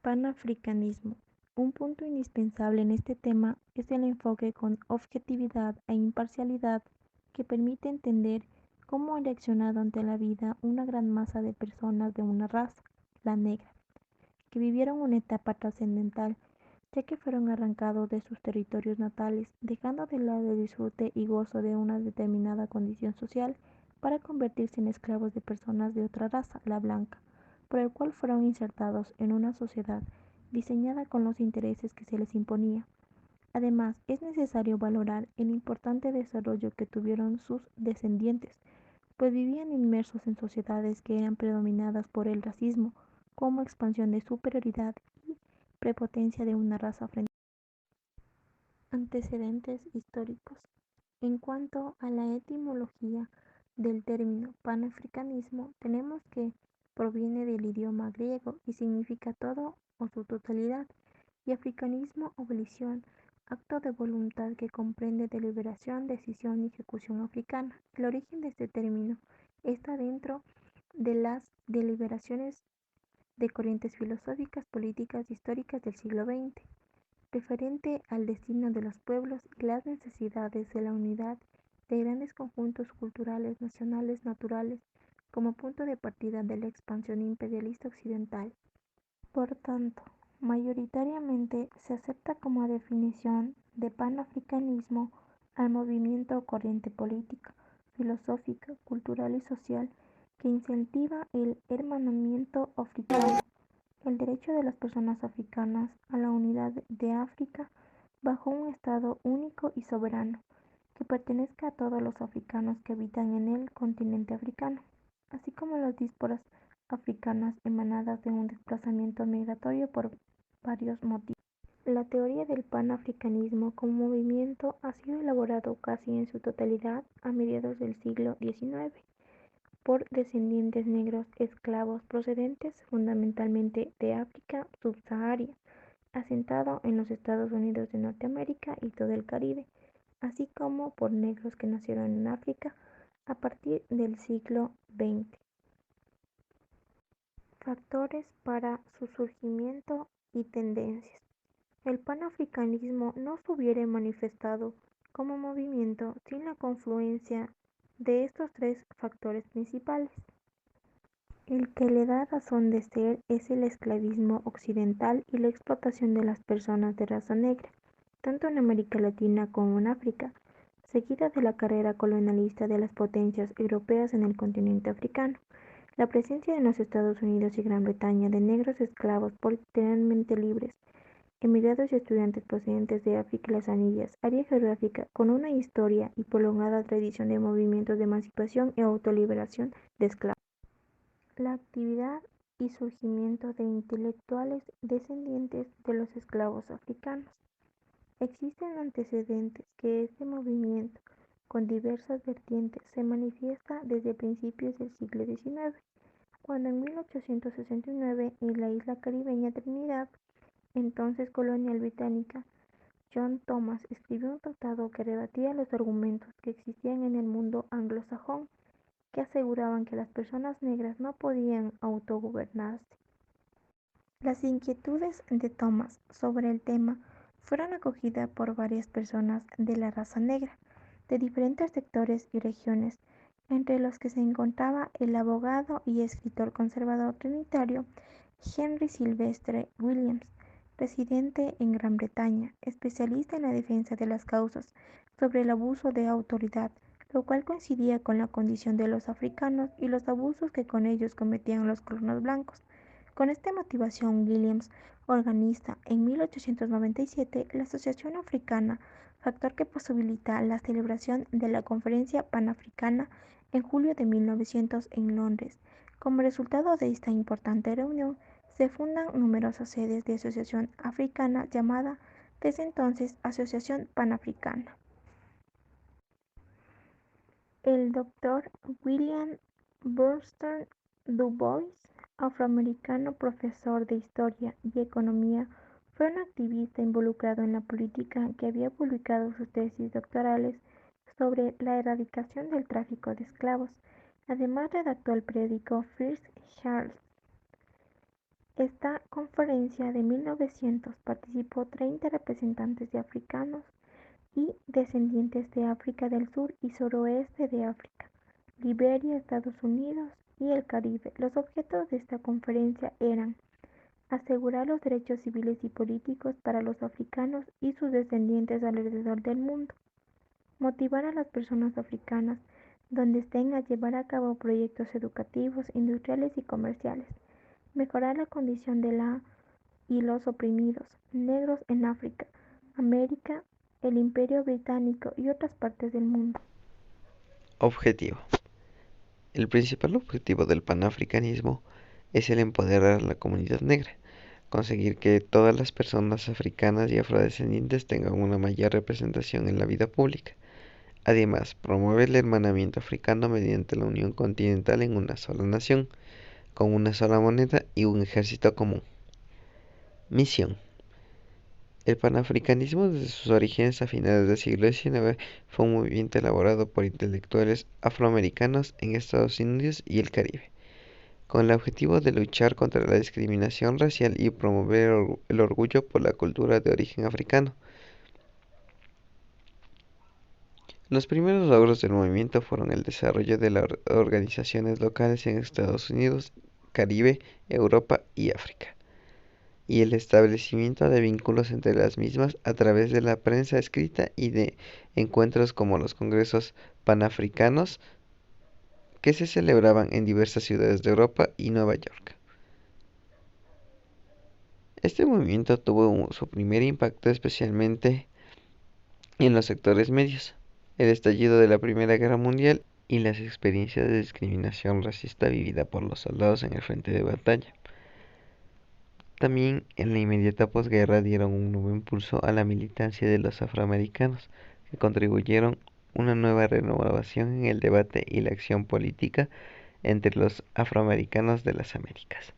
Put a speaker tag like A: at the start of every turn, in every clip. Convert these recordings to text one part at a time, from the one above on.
A: Panafricanismo. Un punto indispensable en este tema es el enfoque con objetividad e imparcialidad que permite entender cómo ha reaccionado ante la vida una gran masa de personas de una raza, la negra, que vivieron una etapa trascendental, ya que fueron arrancados de sus territorios natales, dejando de lado el disfrute y gozo de una determinada condición social para convertirse en esclavos de personas de otra raza, la blanca, por el cual fueron insertados en una sociedad diseñada con los intereses que se les imponía. Además, es necesario valorar el importante desarrollo que tuvieron sus descendientes, pues vivían inmersos en sociedades que eran predominadas por el racismo, como expansión de superioridad y prepotencia de una raza frente a antecedentes históricos. En cuanto a la etimología del término panafricanismo, tenemos que proviene del idioma griego y significa todo o su totalidad, y africanismo o volición, acto de voluntad que comprende deliberación, decisión y ejecución africana. El origen de este término está dentro de las deliberaciones de corrientes filosóficas, políticas y históricas del siglo XX, referente al destino de los pueblos y las necesidades de la unidad de grandes conjuntos culturales nacionales naturales como punto de partida de la expansión imperialista occidental. Por tanto, mayoritariamente se acepta como definición de panafricanismo al movimiento o corriente política, filosófica, cultural y social que incentiva el hermanamiento africano, el derecho de las personas africanas a la unidad de África bajo un Estado único y soberano, que pertenezca a todos los africanos que habitan en el continente africano, así como las diásporas africanas emanadas de un desplazamiento migratorio por varios motivos. La teoría del panafricanismo como movimiento ha sido elaborado casi en su totalidad a mediados del siglo XIX por descendientes negros esclavos procedentes fundamentalmente de África subsahariana, asentado en los Estados Unidos de Norteamérica y todo el Caribe, así como por negros que nacieron en África a partir del siglo XX. Factores para su surgimiento y tendencias. El panafricanismo no se hubiera manifestado como movimiento sin la confluencia de estos tres factores principales. El que le da razón de ser es el esclavismo occidental y la explotación de las personas de raza negra, tanto en América Latina como en África, seguida de la carrera colonialista de las potencias europeas en el continente africano. La presencia en los Estados Unidos y Gran Bretaña de negros esclavos potencialmente libres, emigrados y estudiantes procedentes de África y las Anillas, área geográfica con una historia y prolongada tradición de movimientos de emancipación y autoliberación de esclavos. La actividad y surgimiento de intelectuales descendientes de los esclavos africanos. Existen antecedentes que este movimiento, con diversas vertientes, se manifiesta desde principios del siglo XIX, cuando en 1869 en la isla caribeña Trinidad, entonces colonia británica, John Thomas escribió un tratado que rebatía los argumentos que existían en el mundo anglosajón, que aseguraban que las personas negras no podían autogobernarse. Las inquietudes de Thomas sobre el tema fueron acogidas por varias personas de la raza negra, de diferentes sectores y regiones, entre los que se encontraba el abogado y escritor conservador trinitario Henry Sylvestre Williams, residente en Gran Bretaña, especialista en la defensa de las causas sobre el abuso de autoridad, lo cual coincidía con la condición de los africanos y los abusos que con ellos cometían los colonos blancos. Con esta motivación, Williams organiza en 1897 la Asociación Africana, factor que posibilita la celebración de la Conferencia Panafricana en julio de 1900 en Londres. Como resultado de esta importante reunión, se fundan numerosas sedes de asociación africana llamada desde entonces Asociación Panafricana. El Dr. William Burton Du Bois, afroamericano profesor de Historia y Economía, fue un activista involucrado en la política que había publicado sus tesis doctorales sobre la erradicación del tráfico de esclavos. Además redactó el periódico First Charles. Esta conferencia de 1900 participó 30 representantes de africanos y descendientes de África del Sur y suroeste de África, Liberia, Estados Unidos y el Caribe. Los objetos de esta conferencia eran asegurar los derechos civiles y políticos para los africanos y sus descendientes alrededor del mundo, motivar a las personas africanas donde estén a llevar a cabo proyectos educativos, industriales y comerciales, mejorar la condición de la y los oprimidos negros en África, América, el Imperio Británico y otras partes del mundo.
B: Objetivo. El principal objetivo del panafricanismo es el empoderar a la comunidad negra, conseguir que todas las personas africanas y afrodescendientes tengan una mayor representación en la vida pública. Además, promueve el hermanamiento africano mediante la unión continental en una sola nación, con una sola moneda y un ejército común. Misión. El panafricanismo desde sus orígenes a finales del siglo XIX fue un movimiento elaborado por intelectuales afroamericanos en Estados Unidos y el Caribe, con el objetivo de luchar contra la discriminación racial y promover el orgullo por la cultura de origen africano. Los primeros logros del movimiento fueron el desarrollo de las organizaciones locales en Estados Unidos, Caribe, Europa y África, y el establecimiento de vínculos entre las mismas a través de la prensa escrita y de encuentros como los congresos panafricanos que se celebraban en diversas ciudades de Europa y Nueva York. Este movimiento tuvo su primer impacto especialmente en los sectores medios, el estallido de la Primera Guerra Mundial y las experiencias de discriminación racista vivida por los soldados en el frente de batalla. También en la inmediata posguerra dieron un nuevo impulso a la militancia de los afroamericanos, que contribuyeron una nueva renovación en el debate y la acción política entre los afroamericanos de las Américas.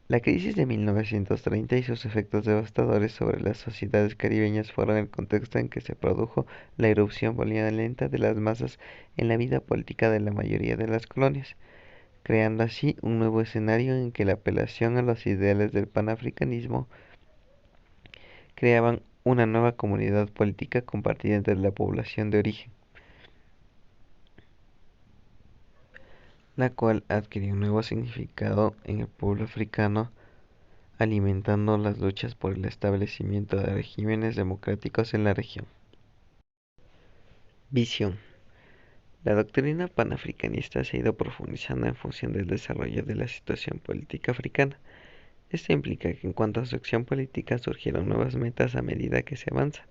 B: La crisis de 1930 y sus efectos devastadores sobre las sociedades caribeñas fueron el contexto en que se produjo la irrupción violenta de las masas en la vida política de la mayoría de las colonias, creando así un nuevo escenario en que la apelación a los ideales del panafricanismo creaban una nueva comunidad política compartida entre la población de origen, la cual adquirió un nuevo significado en el pueblo africano, alimentando las luchas por el establecimiento de regímenes democráticos en la región. Visión. La doctrina panafricanista se ha ido profundizando en función del desarrollo de la situación política africana. Esto implica que en cuanto a su acción política surgieron nuevas metas a medida que se avanza.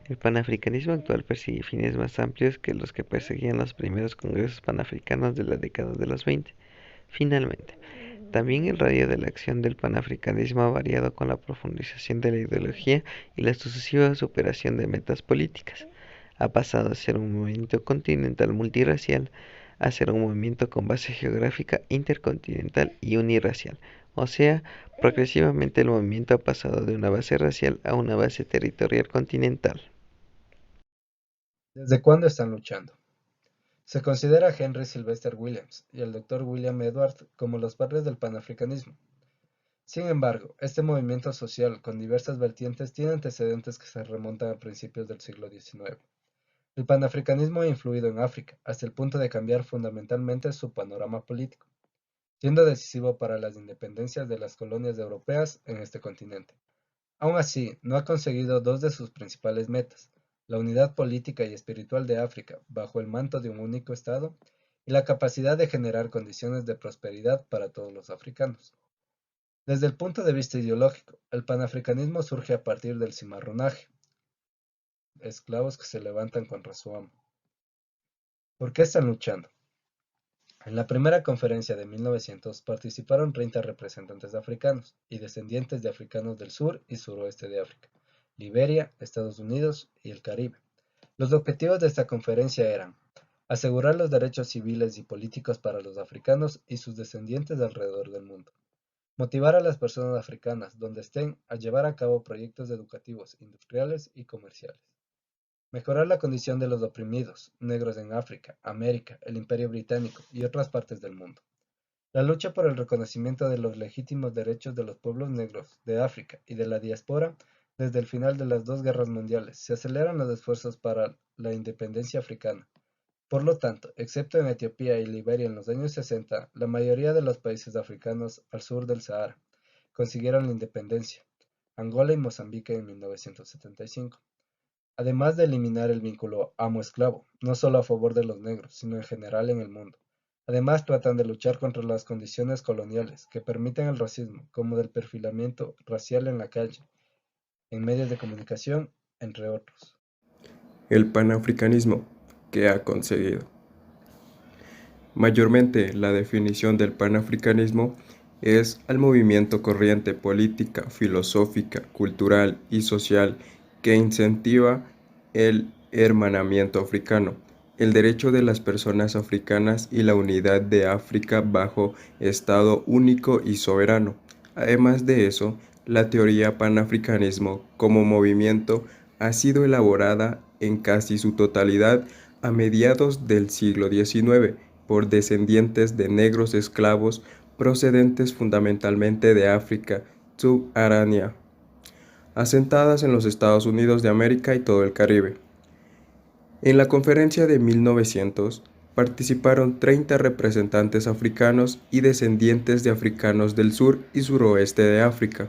B: El panafricanismo actual persigue fines más amplios que los que perseguían los primeros congresos panafricanos de la década de los 20. Finalmente, también el radio de la acción del panafricanismo ha variado con la profundización de la ideología y la sucesiva superación de metas políticas. Ha pasado de ser un movimiento continental multirracial a ser un movimiento con base geográfica intercontinental y unirracial. O sea, progresivamente el movimiento ha pasado de una base racial a una base territorial continental.
C: ¿Desde cuándo están luchando? Se considera a Henry Sylvester Williams y al Dr. William Edward como los padres del panafricanismo. Sin embargo, este movimiento social con diversas vertientes tiene antecedentes que se remontan a principios del siglo XIX. El panafricanismo ha influido en África hasta el punto de cambiar fundamentalmente su panorama político, siendo decisivo para las independencias de las colonias europeas en este continente. Aun así, no ha conseguido dos de sus principales metas: la unidad política y espiritual de África bajo el manto de un único Estado y la capacidad de generar condiciones de prosperidad para todos los africanos. Desde el punto de vista ideológico, el panafricanismo surge a partir del cimarronaje, esclavos que se levantan contra su amo. ¿Por qué están luchando? En la primera conferencia de 1900 participaron 30 representantes africanos y descendientes de africanos del sur y suroeste de África, Liberia, Estados Unidos y el Caribe. Los objetivos de esta conferencia eran asegurar los derechos civiles y políticos para los africanos y sus descendientes alrededor del mundo, motivar a las personas africanas donde estén a llevar a cabo proyectos educativos, industriales y comerciales, mejorar la condición de los oprimidos, negros en África, América, el Imperio Británico y otras partes del mundo. La lucha por el reconocimiento de los legítimos derechos de los pueblos negros de África y de la diáspora desde el final de las dos guerras mundiales se aceleran los esfuerzos para la independencia africana. Por lo tanto, excepto en Etiopía y Liberia en los años 60, la mayoría de los países africanos al sur del Sahara consiguieron la independencia, Angola y Mozambique en 1975, además de eliminar el vínculo amo-esclavo, no solo a favor de los negros, sino en general en el mundo. Además, tratan de luchar contra las condiciones coloniales que permiten el racismo, como del perfilamiento racial en la calle, en medios de comunicación, entre otros.
D: El panafricanismo que ha conseguido. Mayormente, la definición del panafricanismo es al movimiento corriente política, filosófica, cultural y social que incentiva el hermanamiento africano, el derecho de las personas africanas y la unidad de África bajo Estado único y soberano. Además de eso, la teoría panafricanismo como movimiento ha sido elaborada en casi su totalidad a mediados del siglo XIX por descendientes de negros esclavos procedentes fundamentalmente de África subsahariana, asentadas en los Estados Unidos de América y todo el Caribe. En la conferencia de 1900 participaron 30 representantes africanos y descendientes de africanos del sur y suroeste de África,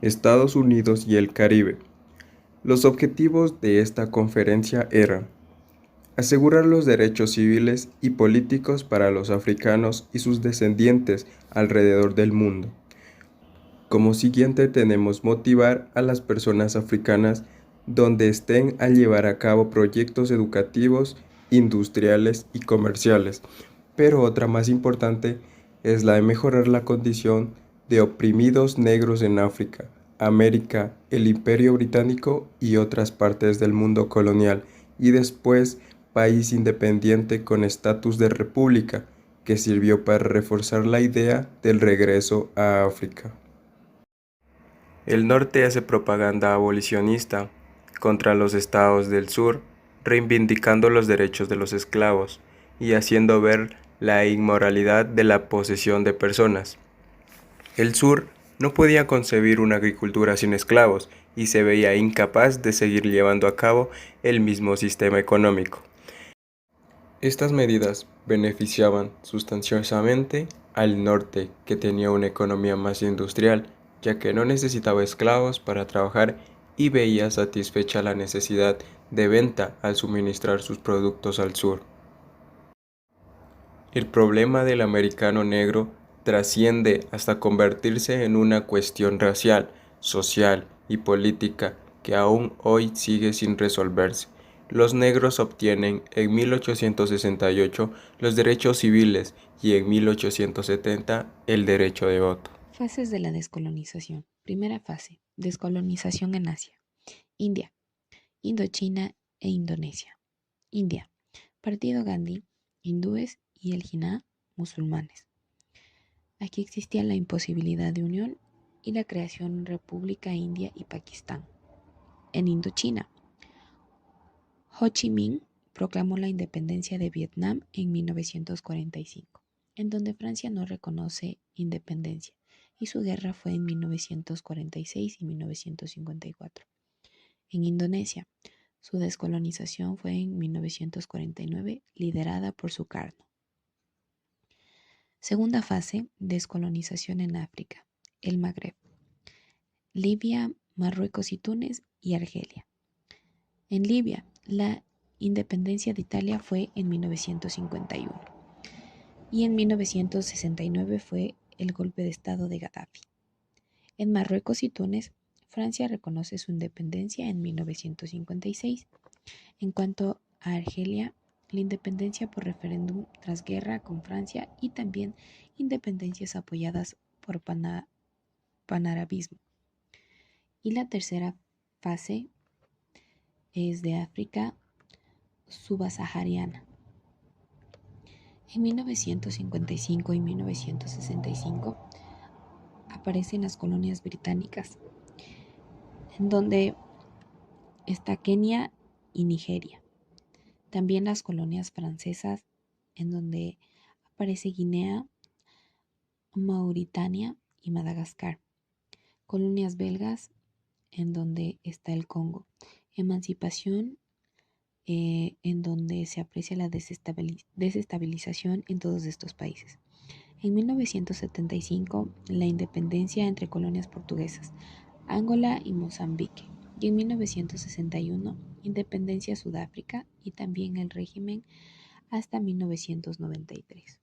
D: Estados Unidos y el Caribe. Los objetivos de esta conferencia eran asegurar los derechos civiles y políticos para los africanos y sus descendientes alrededor del mundo. Como siguiente tenemos motivar a las personas africanas donde estén a llevar a cabo proyectos educativos, industriales y comerciales. Pero otra más importante es la de mejorar la condición de oprimidos negros en África, América, el Imperio Británico y otras partes del mundo colonial, y después país independiente con estatus de república, que sirvió para reforzar la idea del regreso a África. El norte hace propaganda abolicionista contra los estados del sur, reivindicando los derechos de los esclavos y haciendo ver la inmoralidad de la posesión de personas. El sur no podía concebir una agricultura sin esclavos y se veía incapaz de seguir llevando a cabo el mismo sistema económico. Estas medidas beneficiaban sustanciosamente al norte, que tenía una economía más industrial, ya que no necesitaba esclavos para trabajar y veía satisfecha la necesidad de venta al suministrar sus productos al sur. El problema del americano negro trasciende hasta convertirse en una cuestión racial, social y política que aún hoy sigue sin resolverse. Los negros obtienen en 1868 los derechos civiles y en 1870 el derecho de voto.
E: Fases de la descolonización. Primera fase, descolonización en Asia. India, Indochina e Indonesia. India, Partido Gandhi, hindúes y el Jinnah, musulmanes. Aquí existía la imposibilidad de unión y la creación de República India y Pakistán. En Indochina, Ho Chi Minh proclamó la independencia de Vietnam en 1945, en donde Francia no reconoce independencia, y su guerra fue en 1946 y 1954. En Indonesia, su descolonización fue en 1949, liderada por Sukarno. Segunda fase, descolonización en África, el Magreb, Libia, Marruecos y Túnez y Argelia. En Libia, la independencia de Italia fue en 1951 y en 1969 fue el golpe de estado de Gaddafi. En Marruecos y Túnez, Francia reconoce su independencia en 1956. En cuanto a Argelia, la independencia por referéndum tras guerra con Francia y también independencias apoyadas por panarabismo. Y la tercera fase es de África subsahariana. En 1955 y 1965 aparecen las colonias británicas, en donde está Kenia y Nigeria. También las colonias francesas, en donde aparece Guinea Mauritania y Madagascar. Colonias belgas, en donde está el Congo. Emancipación, en donde se aprecia la desestabilización en todos estos países. En 1975, la independencia entre colonias portuguesas, Angola y Mozambique. Y en 1961, independencia Sudáfrica y también el régimen hasta 1993.